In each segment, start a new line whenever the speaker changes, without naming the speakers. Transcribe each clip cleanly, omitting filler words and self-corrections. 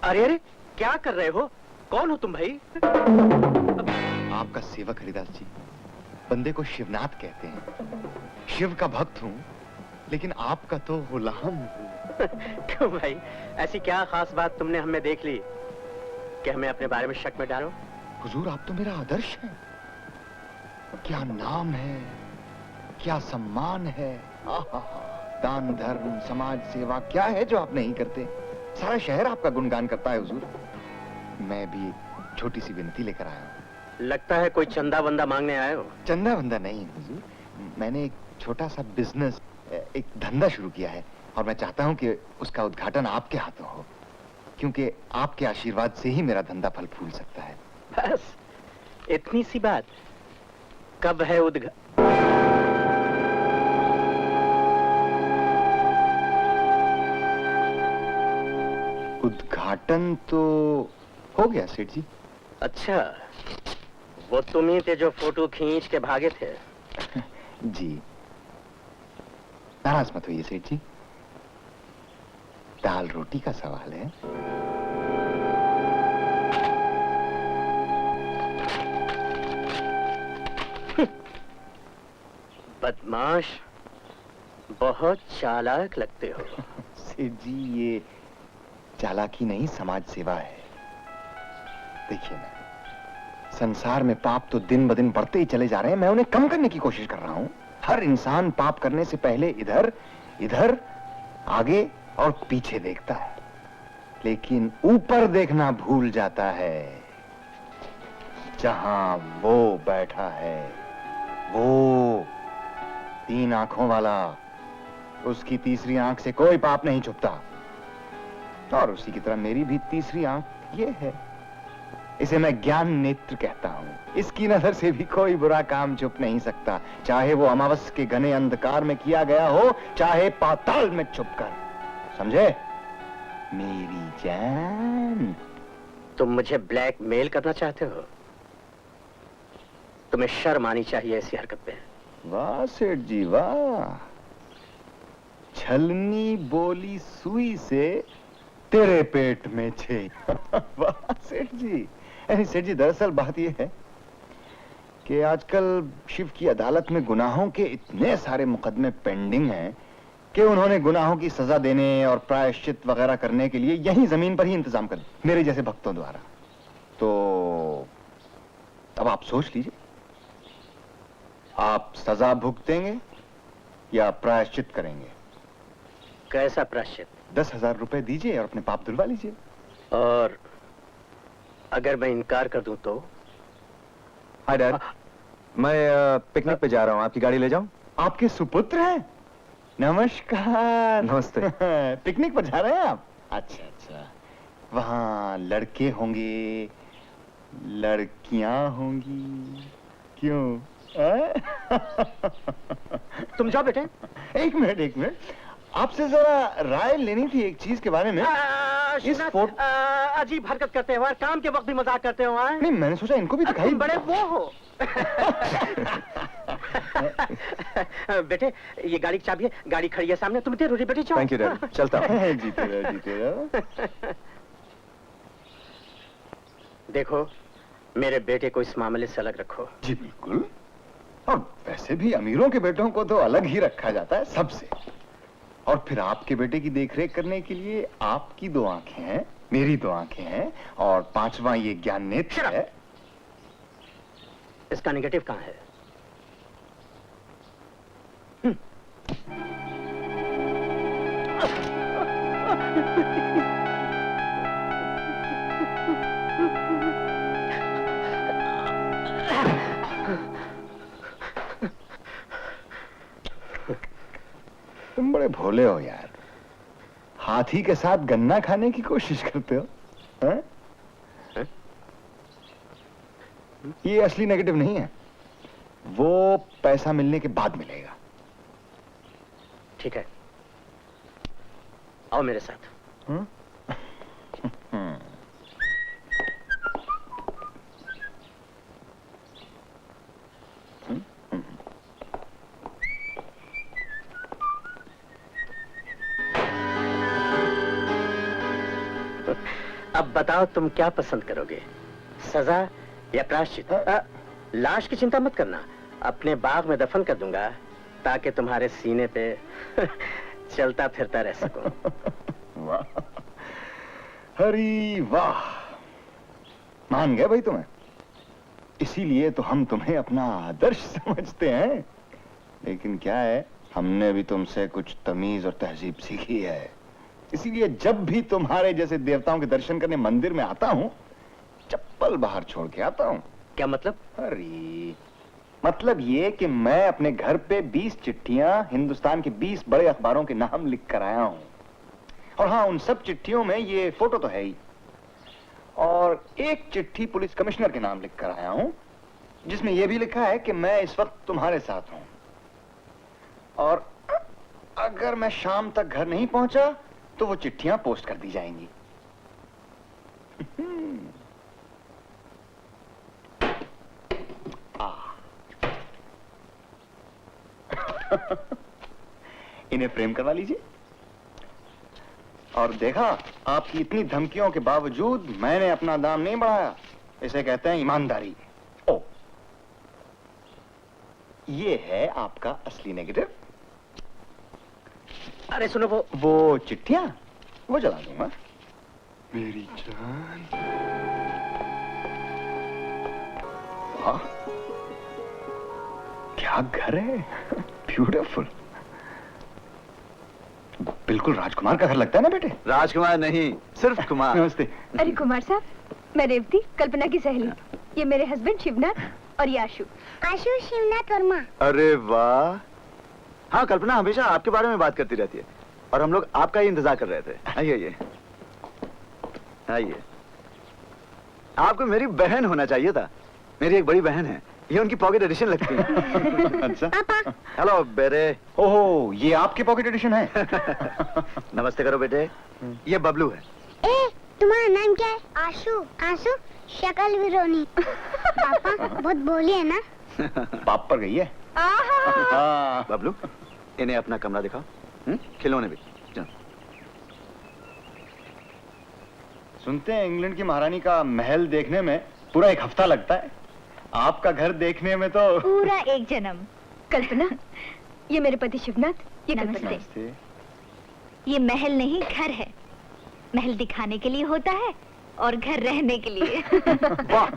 अरे अरे, क्या कर रहे हो? कौन हो तुम भाई?
आपका सेवक हरिदास जी। बंदे को शिवनाथ कहते हैं। शिव का भक्त हूँ, लेकिन आपका तो गुलाम हूँ।
क्यों भाई, ऐसी क्या खास बात तुमने हमें देख ली कि हमें अपने बारे में शक में डालो?
हुजूर, आप तो मेरा आदर्श हैं। क्या नाम है, क्या सम्मान है। आहा, दान धर्म समाज सेवा क्या है जो आप नहीं करते। सारा शहर आपका गुणगान करता है हुजूर। मैं भी छोटी सी विनती लेकर आया हूँ।
लगता है कोई चंदा वंदा मांगने आए हो।
चंदा वंदा नहीं हुजूर, मैंने एक छोटा सा बिजनेस, एक धंधा शुरू किया है और मैं चाहता हूँ कि उसका उद्घाटन आपके हाथों हो, क्योंकि आपके आशीर्वाद से ही मेरा धंधा फल फूल सकता है।
बस इतनी सी बात। कब है
उद्घाटन तो हो गया सेठ जी।
अच्छा, वो तुम ही थे जो फोटो खींच के भागे थे।
जी, नाराज मत होइए सेठ जी, दाल रोटी का सवाल है।
बदमाश, बहुत चालाक लगते हो।
सेठ जी, ये चालाकी नहीं समाज सेवा है। देखिए ना, संसार में पाप तो दिन ब दिन बढ़ते ही चले जा रहे हैं, मैं उन्हें कम करने की कोशिश कर रहा हूं। हर इंसान पाप करने से पहले इधर इधर आगे और पीछे देखता है, लेकिन ऊपर देखना भूल जाता है। जहां वो बैठा है, वो 3 आंखों वाला, उसकी तीसरी आंख से कोई पाप नहीं छुपता। और उसी की तरह मेरी भी तीसरी आंख ये है। इसे मैं ज्ञान नेत्र कहता हूं। इसकी नजर से भी कोई बुरा काम छुप नहीं सकता, चाहे वो अमावस के घने अंधकार में किया गया हो, चाहे पाताल में छुपकर। समझे मेरी जान?
तुम मुझे ब्लैकमेल करना चाहते हो? तुम्हें शर्म आनी चाहिए ऐसी हरकत पे।
वाह सेठ जी वाह, छलनी बोली सुई से तेरे पेट में छे। वाह सेठ जी। सेठ जी, दरअसल बात यह है कि आजकल शिव की अदालत में गुनाहों के इतने सारे मुकदमे पेंडिंग हैं कि उन्होंने गुनाहों की सजा देने और प्रायश्चित वगैरह करने के लिए यहीं जमीन पर ही इंतजाम कर दिया, मेरे जैसे भक्तों द्वारा। तो अब आप सोच लीजिए, आप सजा भुगतेंगे या प्रायश्चित करेंगे?
कैसा प्रायश्चित?
10,000 रुपए दीजिए और अपने पाप धुलवा लीजिए।
और अगर मैं इनकार कर दूं तो?
हाय डैड, मैं पिकनिक पे जा रहा हूँ, आपकी गाड़ी ले जाऊं?
आपके सुपुत्र हैं? नमस्कार।
नमस्ते।
पिकनिक पर जा रहे हैं आप? अच्छा अच्छा, वहाँ लड़के होंगे, लड़कियां होंगी, क्यों?
तुम जाओ बेटे।
एक मिनट, आपसे जरा राय लेनी थी एक चीज के बारे में। इस फोटो
अजीब हरकत करते हो, काम के वक्त भी मजाक करते हो।
नहीं, मैंने सोचा इनको भी दिखाई।
तुम बड़े वो हो। बेटे, ये गाड़ी की चाबी है, गाड़ी खड़ी है सामने, तुम इतने रोटी बेटे जाओ।
थैंक यू डैड, चलता हूँ।
जीते रहो।
देखो, मेरे बेटे को इस मामले से अलग रखो।
जी बिल्कुल, और वैसे भी अमीरों के बेटों को तो अलग ही रखा जाता है सबसे। और फिर आपके बेटे की देखरेख करने के लिए आपकी 2 आंखें हैं, मेरी 2 आंखें हैं, और 5वां ये ज्ञान नेत्र है।
इसका नेगेटिव कहाँ है?
तुम बड़े भोले हो यार, हाथी के साथ गन्ना खाने की कोशिश करते हो। हैं? ये असली नेगेटिव नहीं है, वो पैसा मिलने के बाद मिलेगा।
ठीक है, आओ मेरे साथ। अब बताओ तुम क्या पसंद करोगे, सजा या प्रायश्चित? लाश की चिंता मत करना, अपने बाग में दफन कर दूंगा ताकि तुम्हारे सीने पे चलता फिरता रह सकूं।
वाह हरी वाह, मान गए भाई तुम्हें, इसीलिए तो हम तुम्हें अपना आदर्श समझते हैं। लेकिन क्या है, हमने भी तुमसे कुछ तमीज और तहजीब सीखी है, इसीलिए जब भी तुम्हारे जैसे देवताओं के दर्शन करने मंदिर में आता हूं, चप्पल बाहर छोड़ के आता हूं।
क्या मतलब?
अरे मतलब ये कि मैं अपने घर पे 20 चिट्ठियां हिंदुस्तान के 20 बड़े अखबारों के नाम लिख कर आया हूं। और हाँ, उन सब चिट्ठियों में ये फोटो तो है ही, और एक चिट्ठी पुलिस कमिश्नर के नाम लिख कर आया हूं, जिसमें यह भी लिखा है कि मैं इस वक्त तुम्हारे साथ हूं, और अगर मैं शाम तक घर नहीं पहुंचा तो वो चिट्ठियां पोस्ट कर दी जाएंगी। इन्हें फ्रेम करवा लीजिए। और देखा, आपकी इतनी धमकियों के बावजूद मैंने अपना दाम नहीं बढ़ाया, इसे कहते हैं ईमानदारी। ओ, ये है आपका असली नेगेटिव।
अरे सुनो,
वो चिट्ठियां वो जला दूंगा। मेरी जान, वाह क्या घर है, ब्यूटीफुल। बिल्कुल राजकुमार का घर लगता है ना बेटे?
राजकुमार नहीं, सिर्फ कुमार।
नमस्ते।
अरे कुमार साहब, मैं रेवती, कल्पना की सहेली। ये मेरे हस्बैंड शिवनाथ और ये आशु।
आशु शिवनाथ वर्मा।
अरे वाह, हाँ कल्पना हमेशा आपके बारे में बात करती रहती है और हम लोग आपका ही इंतजार कर रहे थे। आइए आइए आइए। आपको मेरी बहन होना चाहिए था, मेरी एक बड़ी बहन है, ये उनकी पॉकेट एडिशन लगती है।
अच्छा,
हेलो बेटे।
ओहो, ये आपके पॉकेट एडिशन है।
नमस्ते करो बेटे, ये बबलू है।
ए, तुम्हारा नाम क्या है? आशु। आशु, शक्ल भी रोनी। पापा बहुत बोली है ना?
बाप पर गई है। हाँ।
बबलू, इन्हें अपना कमरा दिखाओ, खिलौने भी। चलो।
सुनते हैं इंग्लैंड की महारानी का महल देखने में पूरा एक हफ्ता लगता है, आपका घर देखने में तो
पूरा एक जन्म। कल्पना, ये मेरे पति शिवनाथ, ये कल्पना।
नमस्ते।
ये महल नहीं, घर है। महल दिखाने के लिए होता है और घर रहने के लिए।
वाह,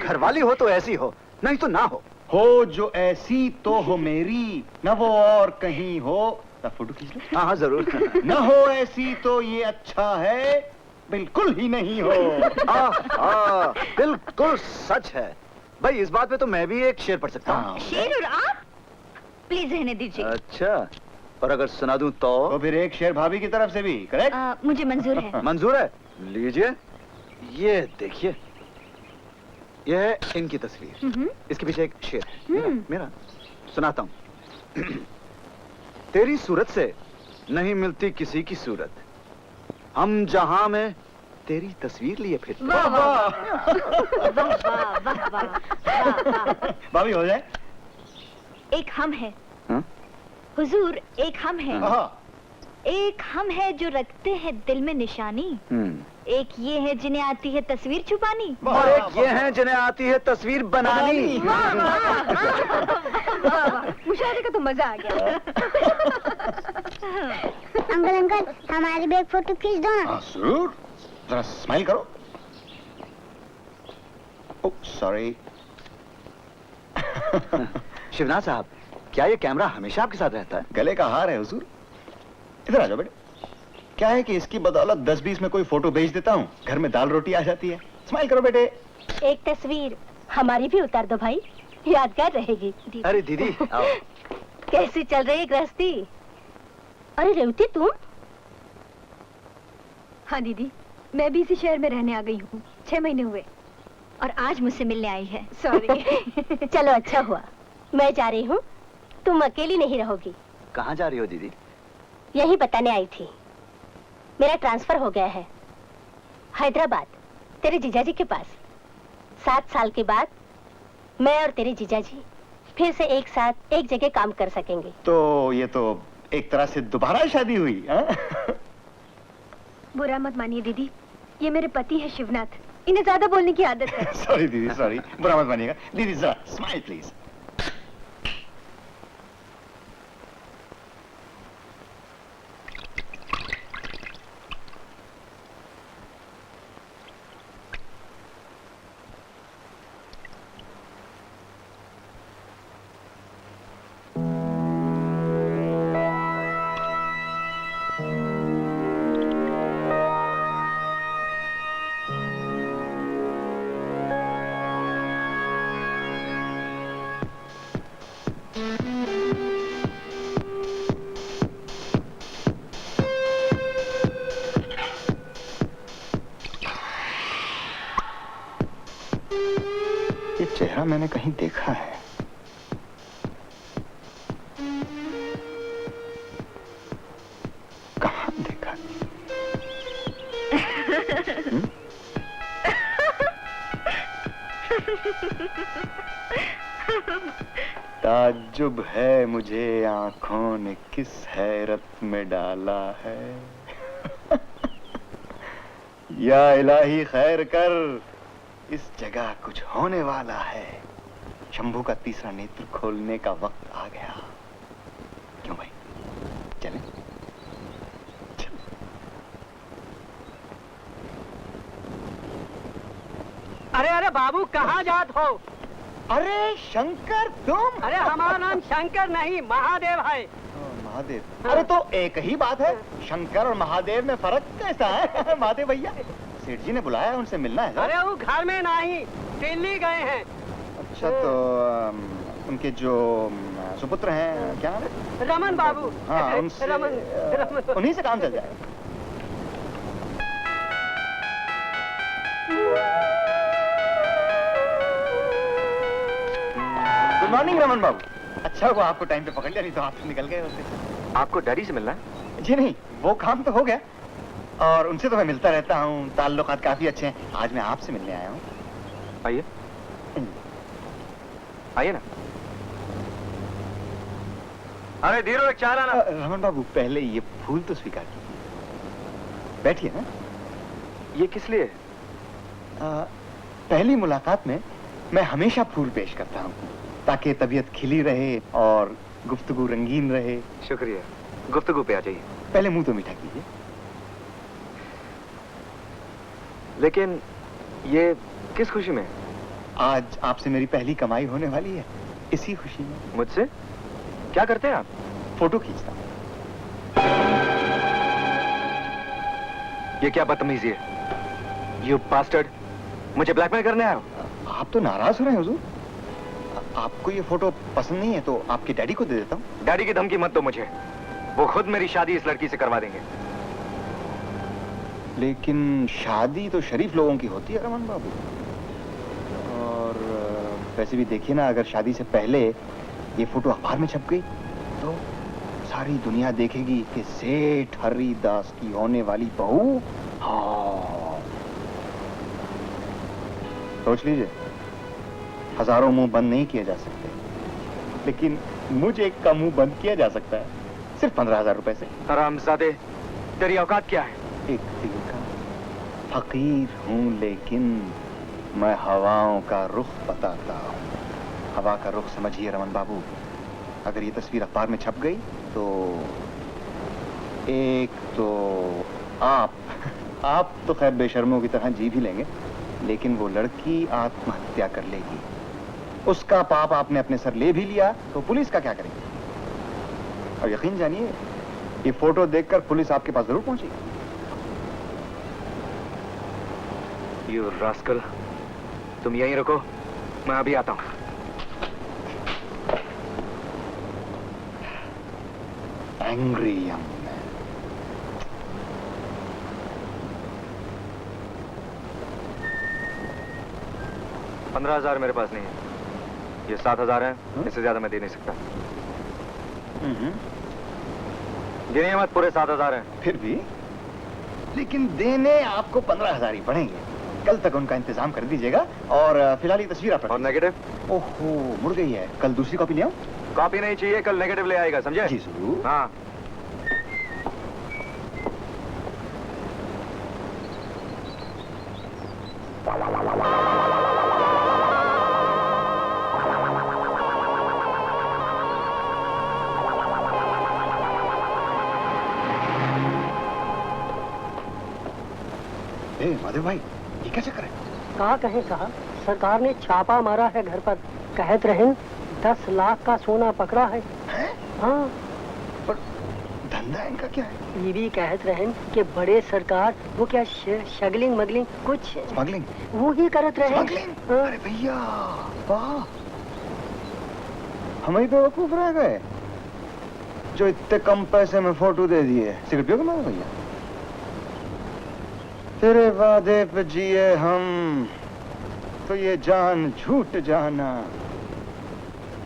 घरवाली हो तो ऐसी हो, नहीं तो ना
हो जो ऐसी तो हो मेरी, न वो और कहीं हो। फोटो खींच लो।
हाँ हाँ जरूर।
न हो ऐसी तो ये अच्छा है, बिल्कुल ही नहीं हो।
बिल्कुल सच है भाई, इस बात पे तो मैं भी एक शेर पढ़ सकता हूँ।
शेर और आप प्लीज रहने दीजिए।
अच्छा, और अगर सुना दूं तो
फिर एक शेर भाभी की तरफ से भी, करेक्ट?
मुझे मंजूर है।
मंजूर है, लीजिए। ये देखिए, ये है इनकी तस्वीर, इसके पीछे एक शेर है मेरा, सुनाता हूँ। तेरी सूरत से नहीं मिलती किसी की सूरत, हम जहां में तेरी तस्वीर लिए फिर।
वाह वाह वाह वाह वाह वाह।
भाभी हो जाए।
एक हम है,
हाँ?
हुजूर, एक हम है।
हाँ।
एक हम है जो रखते हैं दिल में निशानी, एक ये है जिन्हें आती है तस्वीर छुपानी,
और एक ये हैं जिन्हें आती है तस्वीर बनानी।
मुशायरे का तो मजा आ गया।
अंकल अंकल, हमारी भी एक फोटो खींच दो ना।
हाँ जरूर, जरा स्माइल करो। Oh sorry.
शिवनाथ साहब, क्या ये कैमरा हमेशा आपके साथ रहता है?
गले का हार है हुजूर। इधर आ जाओ बेटे। क्या है कि इसकी बदौलत 10-20 में कोई फोटो भेज देता हूँ, घर में दाल रोटी आ जाती है। स्माइल करो बेटे।
एक तस्वीर हमारी भी उतार दो भाई, यादगार रहेगी।
अरे दीदी आओ।
कैसी चल रही है गृहस्थी? अरे रेवती तुम? हाँ दीदी, मैं भी इसी शहर में रहने आ गई हूँ, 6 महीने हुए।
और आज मुझसे मिलने आई है।
सॉरी। चलो अच्छा हुआ, मैं जा रही हूँ, तुम अकेली नहीं रहोगी।
कहाँ जा रही हो दीदी?
यही बताने आई थी, मेरा ट्रांसफर हो गया है हैदराबाद, तेरे जीजाजी के पास। 7 साल के बाद मैं और तेरे जीजाजी फिर से एक साथ एक जगह काम कर सकेंगे।
तो ये तो एक तरह से दोबारा शादी हुई, हाँ?
बुरा मत मानिए दीदी,
ये मेरे पति है शिवनाथ, इन्हें ज्यादा बोलने की आदत है।
सॉरी दीदी, सॉरी, बुरा मत मानिएगा। दीदी जरा स्माइल प्लीज। ये चेहरा मैंने कहीं देखा है। कहाँ देखा? ताज्जुब है मुझे आंखों ने किस हैरत में डाला है। या इलाही खैर कर, इस जगह कुछ होने वाला है। शंभू का तीसरा नेत्र खोलने का वक्त आ गया। क्यों भाई, चलें?
अरे अरे बाबू, कहाँ जात हो?
अरे शंकर तुम?
अरे हमारा नाम शंकर नहीं, महादेव है।
महादेव? अरे तो एक ही बात है, शंकर और महादेव में फर्क कैसा है? महादेव भैया, सेठ जी ने बुलाया, उनसे मिलना है।
अरे वो घर में नहीं, दिल्ली गए हैं।
अच्छा, तो उनके जो सुपुत्र हैं, क्या नाम है?
रमन बाबू।
हाँ, उनसे
रमन।
उन्हीं से काम चल जाए। गुड मॉर्निंग रमन बाबू। अच्छा हुआ आपको टाइम पे पकड़ लिया, नहीं तो आप निकल गए होते।
आपको डैडी से मिलना है?
जी नहीं, वो काम तो हो गया और उनसे तो मैं मिलता रहता हूँ, ताल्लुकात काफी अच्छे हैं। आज मैं आपसे मिलने आया हूँ।
आइए, आइए ना। अरे धीरो, एक चाह रहा ना।
रमन बाबू, पहले ये फूल तो स्वीकार कीजिए। बैठिए ना।
ये किस लिए?
पहली मुलाकात में मैं हमेशा फूल पेश करता हूँ ताकि तबीयत खिली रहे और गुफ्तगू रंगीन रहे।
शुक्रिया, गुफ्तगू पे आ जाइए।
पहले मुंह तो मीठा कीजिए।
लेकिन ये किस खुशी में?
आज आपसे मेरी पहली कमाई होने वाली है, इसी खुशी में।
मुझसे? क्या करते हैं आप?
फोटो खींचता हूँ।
ये क्या बदतमीजी है? You bastard! मुझे ब्लैकमेल करने आए हो?
आप तो नाराज हो रहे हैं हुजूर। आपको ये फोटो पसंद नहीं है तो आपके डैडी को दे देता हूँ।
डैडी की धमकी मत दो मुझे, वो खुद मेरी शादी इस लड़की से करवा देंगे।
लेकिन शादी तो शरीफ लोगों की होती है रमन बाबू। और वैसे भी देखिए ना, अगर शादी से पहले ये फोटो अखबार में छप गई तो सारी दुनिया देखेगी कि सेठ हरिदास की होने वाली बहू। हाँ, सोच लीजिए, हजारों मुंह बंद नहीं किए जा सकते, लेकिन मुझे एक का मुंह बंद किया जा सकता है, सिर्फ 15,000 रुपए से।
हरामजादे, तेरी औकात क्या है?
एक दिल का फकीर हूं, लेकिन मैं हवाओं का रुख बताता हूं। हवा का रुख समझिए रमन बाबू। अगर ये तस्वीर अखबार में छप गई तो एक तो आप तो खैर बेशर्मों की तरह जी भी लेंगे, लेकिन वो लड़की आत्महत्या कर लेगी। उसका पाप आपने अपने सर ले भी लिया तो पुलिस का क्या करेगी? और यकीन जानिए, ये फोटो देखकर पुलिस आपके पास जरूर पहुंचेगी।
You rascal, तुम यहीं रुको, मैं अभी आता हूं।
Angry young man.
$15,000 मेरे पास नहीं है, ये 7,000 है, इससे ज्यादा मैं दे नहीं सकता। गिनिए मत, पूरे 7,000 हैं।
फिर भी, लेकिन देने आपको 15,000 ही पड़ेंगे। कल तक उनका इंतजाम कर दीजिएगा और फिलहाल ये तस्वीर आप
और नेगेटिव?
ओहो, मुड़ गई है। कल दूसरी कॉपी ले आऊं?
कॉपी नहीं चाहिए, कल नेगेटिव ले आएगा, समझे?
जी जरूर।
हाँ। माधव भाई, ये क्या चक्कर है?
कहा कहें साहब, सरकार ने छापा मारा है घर पर। कहत रहें 10 लाख का सोना पकड़ा है। हाँ,
पर धंधा इनका क्या है?
ये भी कहत रहें कि बड़े सरकार वो क्या शगलिंग मगलिंग कुछ
स्मगलिंग?
वो ही करत रहे।
स्मगलिंग?
हाँ।
अरे भैया, वाह, हम ही बेवकूफ रह गए जो इतने कम पैसे में फोटो दे दिए। सिगरेट पियोगे माधव भैया? तेरे वादे पे जिए हम तो ये जान झूठ जाना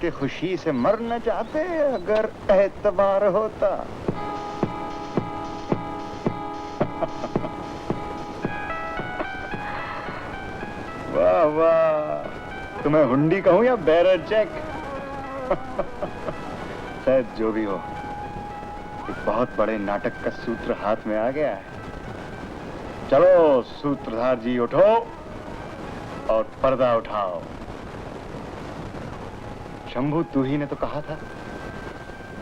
कि खुशी से मर न जाते अगर एतबार होता। वाह वाह, तुम्हें हुंडी कहूं या बैरर चेक? शायद जो भी हो, एक बहुत बड़े नाटक का सूत्र हाथ में आ गया है। चलो सूत्रधार जी, उठो और पर्दा उठाओ। शंभू, तू ही ने तो कहा था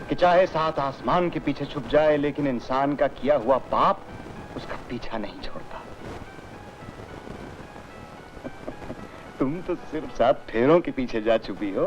कि चाहे 7 आसमान के पीछे छुप जाए लेकिन इंसान का किया हुआ पाप उसका पीछा नहीं छोड़ता। तुम तो सिर्फ 7 फेरों के पीछे जा छुपी हो।